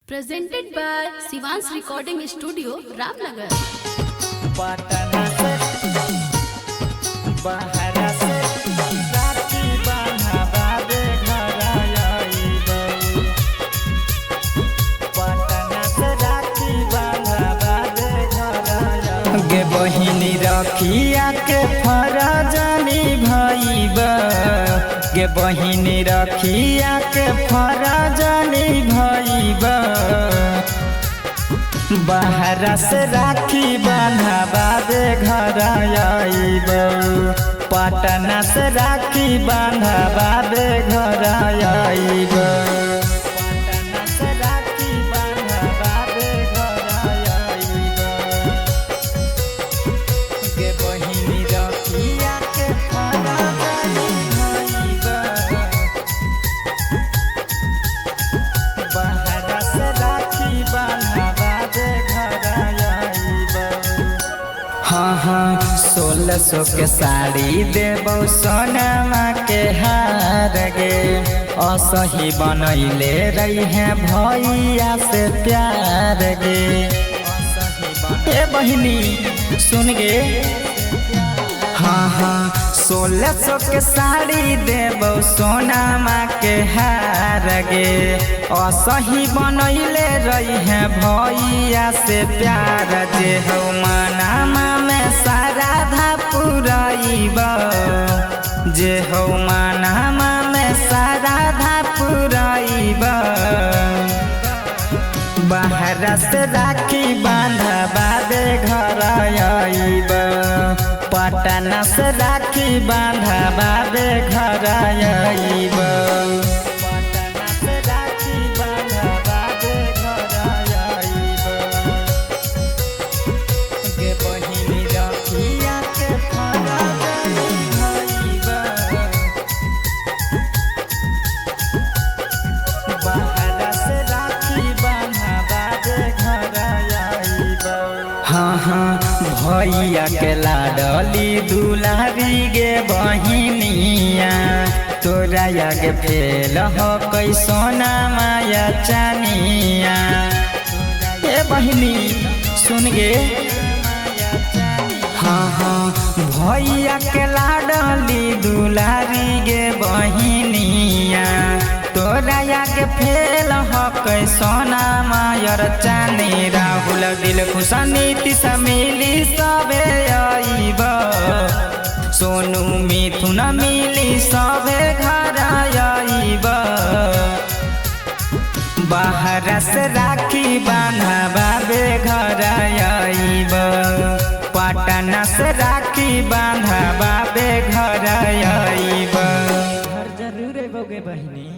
Presented by Sivan's Recording Studio, Ramnagar. Patna से बहरा से राखी बन्हावा दे घर आइबो। पटना से राखी बन्हावा दे घर आइबो। गे बहिनी रखिया के फरज निभाइबो। गे बहिनी रखिया के फरज निभाइबो। बहरा से राखी बन्हावा दे घर आइबो। पटना से राखी बन्हावा दे घर आइबो। पटना से राखी बन्हावा दे घर आइबो। गे बहिनी रखिया के फरज निभाइबो। बहरा से राखी बन्हावा दे घर आइबो। हाँ हाँ 1600 के साड़ी देबो सोनमा के हार गे। असही बनैले रही है भैया से प्यार गे। ए बहिनी सुन गे। हाँ हाँ 1600 के साड़ी देबो सोनमा के हार गे। असही बनैले रही है भैया से प्यार जे हो मनामा में साराधा पुराइबो। जे हो मनामा में साराधा पुराइबो। बहरा से राखी बन्हावा दे घर आइबो। पटना से राखी बन्हावा दे घर आइबो। पटना से राखी बन्हावा दे घर आइबो। गे बहिनी रखिया के फरज निभाइबो। बहरा से राखी बन्हावा दे घर आइबो। हाँ हाँ भैया के लाडली दुलारी गे बहिनिया। तोरा आगे फेल हो कैसोना माया चानिया। ए बहिनी सुन गे। हाँ हाँ भैया के लाडली दुलारी गे बहिनिया। तोरा आगे फेल हो कैसोना मायर चानी। राहुल दिल खुश नीतीश मिली सबे आइबो। सोनू मिथुन मिली सबे घर आइबो। बहरा से राखी बन्हावा दे घर आइबो। पटना से राखी बन्हावा दे घर आइबो। घर जरूर आइबो गे बहिनी।